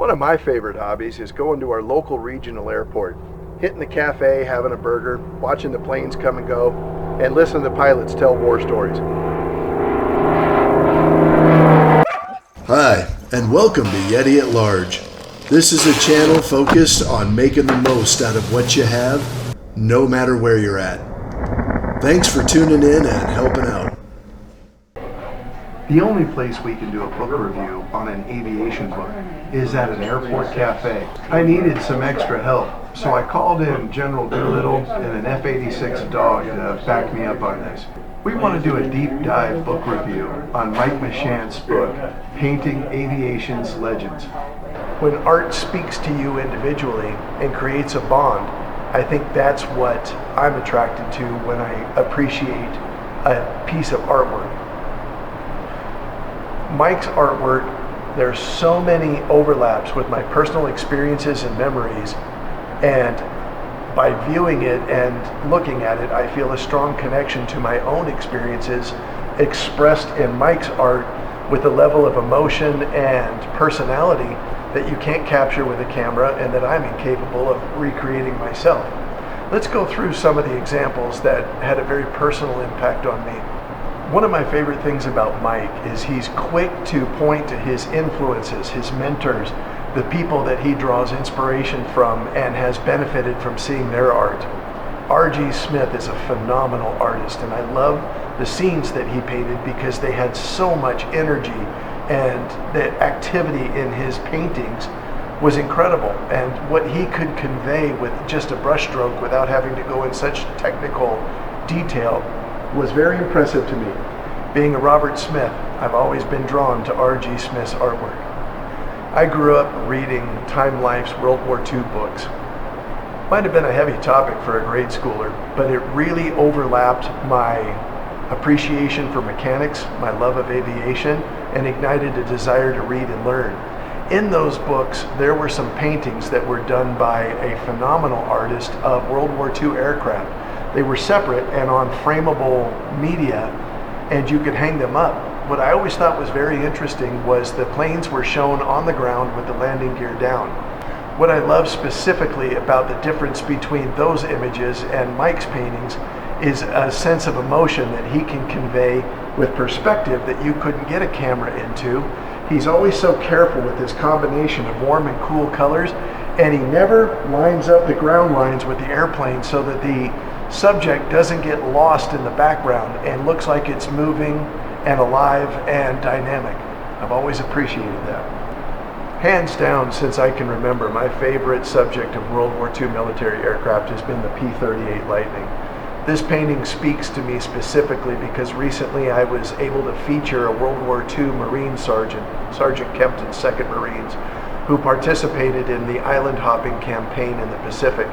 One of my favorite hobbies is going to our local regional airport, hitting the cafe, having a burger, watching the planes come and go, and listening to pilots tell war stories. Hi, and welcome to Yeti at Large. This is a channel focused on making the most out of what you have, no matter where you're at. Thanks for tuning in and helping out. The only place we can do a book review on an aviation book is at an airport cafe. I needed some extra help, so I called in General Doolittle and an F-86 dog to back me up on this. We want to do a deep dive book review on Mike Machat's book, Painting Aviation's Legends. When art speaks to you individually and creates a bond, I think that's what I'm attracted to when I appreciate a piece of artwork. Mike's artwork, there's so many overlaps with my personal experiences and memories, and by viewing it and looking at it, I feel a strong connection to my own experiences expressed in Mike's art with a level of emotion and personality that you can't capture with a camera and that I'm incapable of recreating myself. Let's go through some of the examples that had a very personal impact on me. One of my favorite things about Mike is he's quick to point to his influences, his mentors, the people that he draws inspiration from and has benefited from seeing their art. R.G. Smith is a phenomenal artist, and I love the scenes that he painted because they had so much energy, and the activity in his paintings was incredible, and what he could convey with just a brushstroke without having to go in such technical detail was very impressive to me. Being a Robert Smith, I've always been drawn to R.G. Smith's artwork. I grew up reading Time Life's World War II books. Might have been a heavy topic for a grade schooler, but it really overlapped my appreciation for mechanics, my love of aviation, and ignited a desire to read and learn. In those books, there were some paintings that were done by a phenomenal artist of World War II aircraft. They were separate and on frameable media, and you could hang them up. What I always thought was very interesting was the planes were shown on the ground with the landing gear down. What I love specifically about the difference between those images and Mike's paintings is a sense of emotion that he can convey with perspective that you couldn't get a camera into. He's always so careful with his combination of warm and cool colors, and he never lines up the ground lines with the airplane so that the subject doesn't get lost in the background and looks like it's moving and alive and dynamic. I've always appreciated that. Hands down, since I can remember, my favorite subject of World War II military aircraft has been the P-38 Lightning. This painting speaks to me specifically because recently I was able to feature a World War II Marine Sergeant, Sergeant Kempton's 2nd Marines, who participated in the island hopping campaign in the Pacific.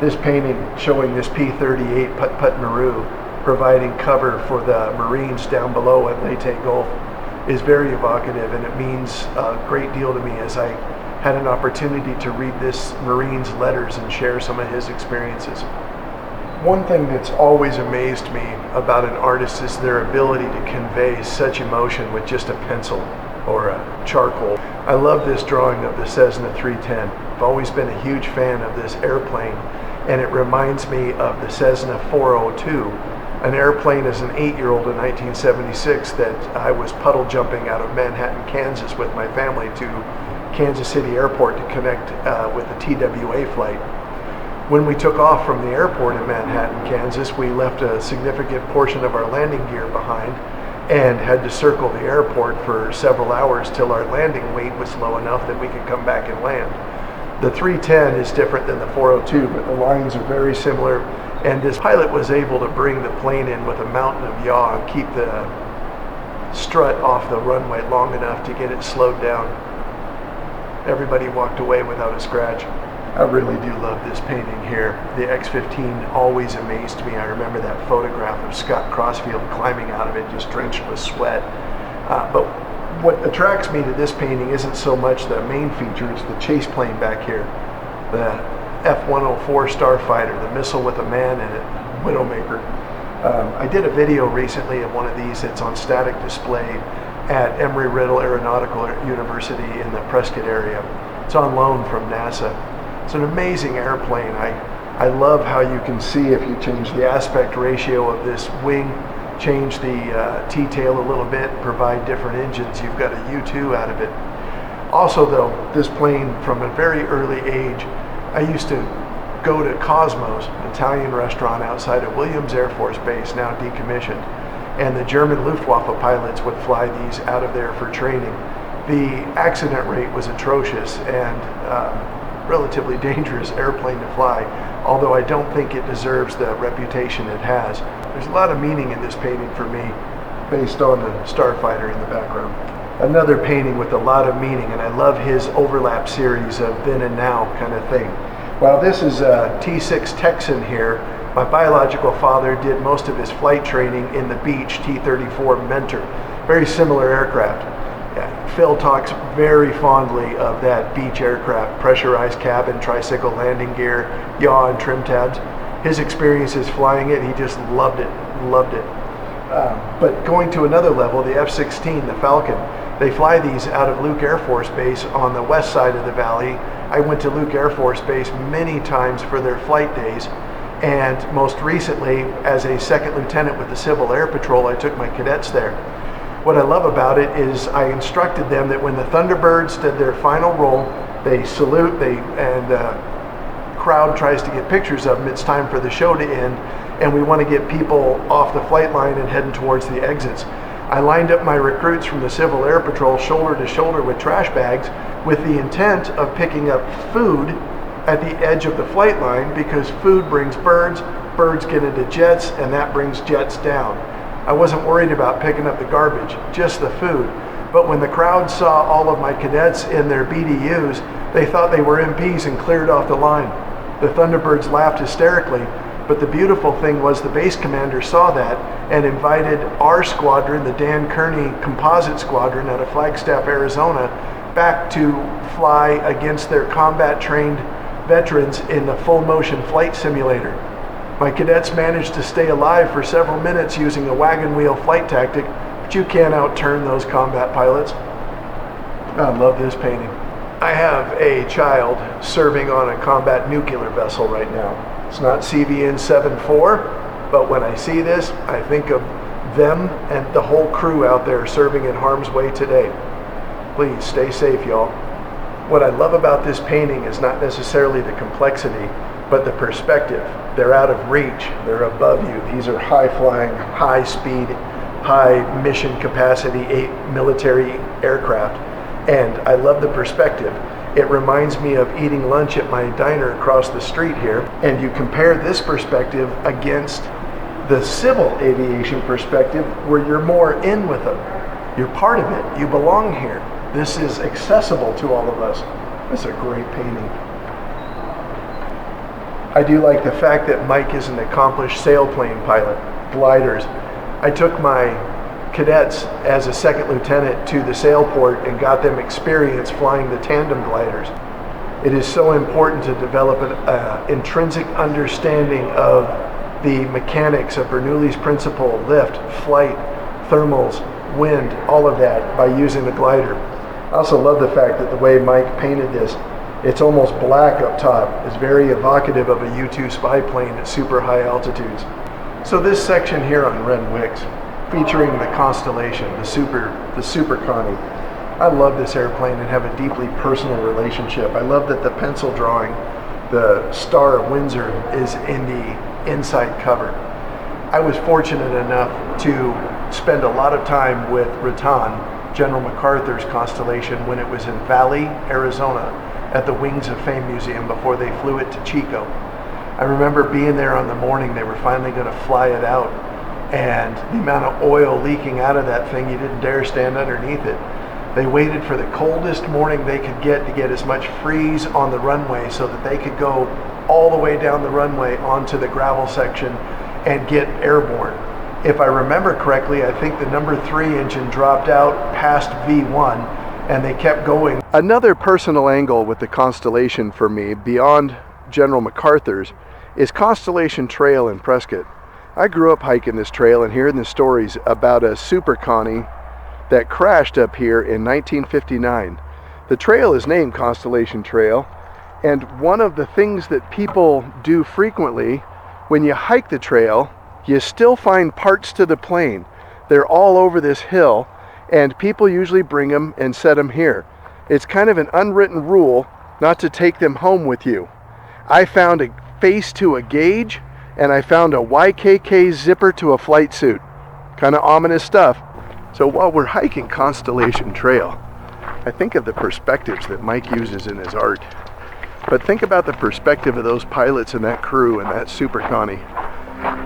This painting showing this P-38 Put-Put Maru providing cover for the Marines down below at Leyte Gulf is very evocative, and it means a great deal to me as I had an opportunity to read this Marine's letters and share some of his experiences. One thing that's always amazed me about an artist is their ability to convey such emotion with just a pencil or a charcoal. I love this drawing of the Cessna 310. I've always been a huge fan of this airplane, and it reminds me of the Cessna 402, an airplane as an 8-year-old in 1976 that I was puddle jumping out of Manhattan, Kansas with my family to Kansas City Airport to connect with the TWA flight. When we took off from the airport in Manhattan, Kansas, we left a significant portion of our landing gear behind and had to circle the airport for several hours till our landing weight was low enough that we could come back and land. The 310 is different than the 402, but the lines are very similar, and this pilot was able to bring the plane in with a mountain of yaw and keep the strut off the runway long enough to get it slowed down. Everybody walked away without a scratch. I really do love this painting here. The X-15 always amazed me. I remember that photograph of Scott Crossfield climbing out of it just drenched with sweat. But what attracts me to this painting isn't so much the main feature, it's the chase plane back here. The F-104 Starfighter, the missile with a man in it, Widowmaker. I did a video recently of one of these that's on static display at Embry-Riddle Aeronautical University in the Prescott area. It's on loan from NASA. It's an amazing airplane. I love how you can see if you change the aspect ratio of this wing, change the T-tail a little bit, provide different engines, you've got a U-2 out of it. Also though, this plane from a very early age, I used to go to Cosmos, an Italian restaurant outside of Williams Air Force Base, now decommissioned, and the German Luftwaffe pilots would fly these out of there for training. The accident rate was atrocious and relatively dangerous airplane to fly, although I don't think it deserves the reputation it has. There's a lot of meaning in this painting for me based on the starfighter in the background. Another painting with a lot of meaning, and I love his overlap series of then and now kind of thing. Well, this is a T6 Texan here. My biological father did most of his flight training in the Beech T-34 Mentor. Very similar aircraft. Phil talks very fondly of that Beech aircraft, pressurized cabin, tricycle landing gear, yaw and trim tabs. His experiences flying it, he just loved it. But going to another level, the F-16, the Falcon, they fly these out of Luke Air Force Base on the west side of the valley. I went to Luke Air Force Base many times for their flight days, and most recently, as a second lieutenant with the Civil Air Patrol, I took my cadets there. What I love about it is I instructed them that when the Thunderbirds did their final roll, they salute, and crowd tries to get pictures of them. It's time for the show to end, and we want to get people off the flight line and heading towards the exits. I lined up my recruits from the Civil Air Patrol shoulder to shoulder with trash bags with the intent of picking up food at the edge of the flight line, because food brings birds, birds get into jets, and that brings jets down. I wasn't worried about picking up the garbage, just the food. But when the crowd saw all of my cadets in their BDUs, they thought they were MPs and cleared off the line. The Thunderbirds laughed hysterically, but the beautiful thing was the base commander saw that and invited our squadron, the Dan Kearney Composite Squadron out of Flagstaff, Arizona, back to fly against their combat-trained veterans in the full motion flight simulator. My cadets managed to stay alive for several minutes using a wagon wheel flight tactic, but you can't outturn those combat pilots. I love this painting. I have a child serving on a combat nuclear vessel right now. It's not CVN 74, but when I see this, I think of them and the whole crew out there serving in harm's way today. Please stay safe, y'all. What I love about this painting is not necessarily the complexity, but the perspective. They're out of reach, they're above you. These are high-flying, high-speed, high-mission capacity military aircraft, and I love the perspective. It reminds me of eating lunch at my diner across the street here, and you compare this perspective against the civil aviation perspective where you're more in with them. You're part of it, you belong here. This is accessible to all of us. It's a great painting. I do like the fact that Mike is an accomplished sailplane pilot, gliders. I took my cadets as a second lieutenant to the sailport and got them experience flying the tandem gliders. It is so important to develop an intrinsic understanding of the mechanics of Bernoulli's principle, lift, flight, thermals, wind, all of that by using the glider. I also love the fact that the way Mike painted this, it's almost black up top. It's very evocative of a U-2 spy plane at super high altitudes. So this section here on Renwick's, featuring the Constellation, the Super Connie. I love this airplane and have a deeply personal relationship. I love that the pencil drawing, the Star of Windsor, is in the inside cover. I was fortunate enough to spend a lot of time with Rattan, General MacArthur's Constellation, when it was in Valley, Arizona, at the Wings of Fame Museum before they flew it to Chico. I remember being there on the morning they were finally going to fly it out, and the amount of oil leaking out of that thing, you didn't dare stand underneath it. They waited for the coldest morning they could get to get as much freeze on the runway so that they could go all the way down the runway onto the gravel section and get airborne. If I remember correctly, I think the number 3 engine dropped out past V1 and they kept going. Another personal angle with the Constellation for me, beyond General MacArthur's, is Constellation Trail in Prescott. I grew up hiking this trail and hearing the stories about a Super Connie that crashed up here in 1959. The trail is named Constellation Trail, and one of the things that people do frequently, when you hike the trail, you still find parts to the plane. They're all over this hill, and people usually bring them and set them here. It's kind of an unwritten rule not to take them home with you. I found a face to a gauge, and I found a YKK zipper to a flight suit. Kind of ominous stuff. So while we're hiking Constellation Trail, I think of the perspectives that Mike uses in his art. But think about the perspective of those pilots and that crew and that Super Connie.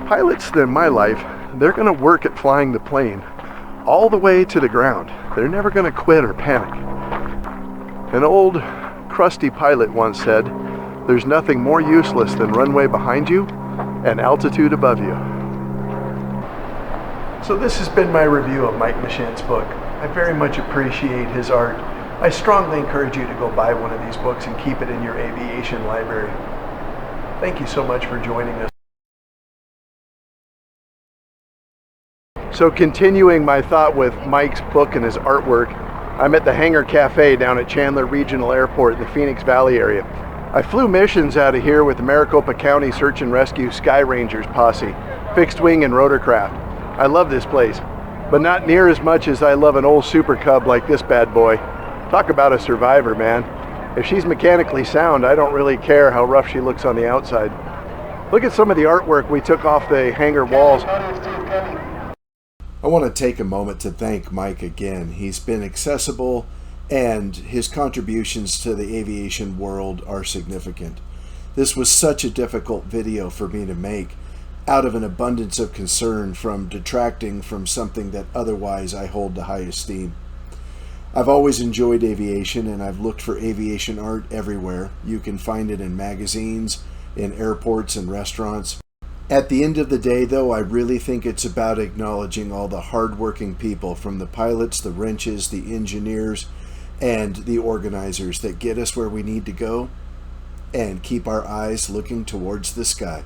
Pilots in my life, they're going to work at flying the plane all the way to the ground. They're never going to quit or panic. An old, crusty pilot once said, "There's nothing more useless than runway behind you and altitude above you." So this has been my review of Mike Machat's book. I very much appreciate his art. I strongly encourage you to go buy one of these books and keep it in your aviation library. Thank you so much for joining us. So continuing my thought with Mike's book and his artwork, I'm at the Hangar Cafe down at Chandler Regional Airport in the Phoenix Valley area. I flew missions out of here with the Maricopa County Search and Rescue Sky Rangers posse, fixed wing and rotorcraft. I love this place, but not near as much as I love an old Super Cub like this bad boy. Talk about a survivor, man. If she's mechanically sound, I don't really care how rough she looks on the outside. Look at some of the artwork we took off the hangar walls. I want to take a moment to thank Mike again. He's been accessible, and his contributions to the aviation world are significant. This was such a difficult video for me to make, out of an abundance of concern from detracting from something that otherwise I hold to high esteem. I've always enjoyed aviation, and I've looked for aviation art everywhere. You can find it in magazines, in airports and restaurants. At the end of the day, though, I really think it's about acknowledging all the hardworking people, from the pilots, the wrenches, the engineers, and the organizers that get us where we need to go and keep our eyes looking towards the sky.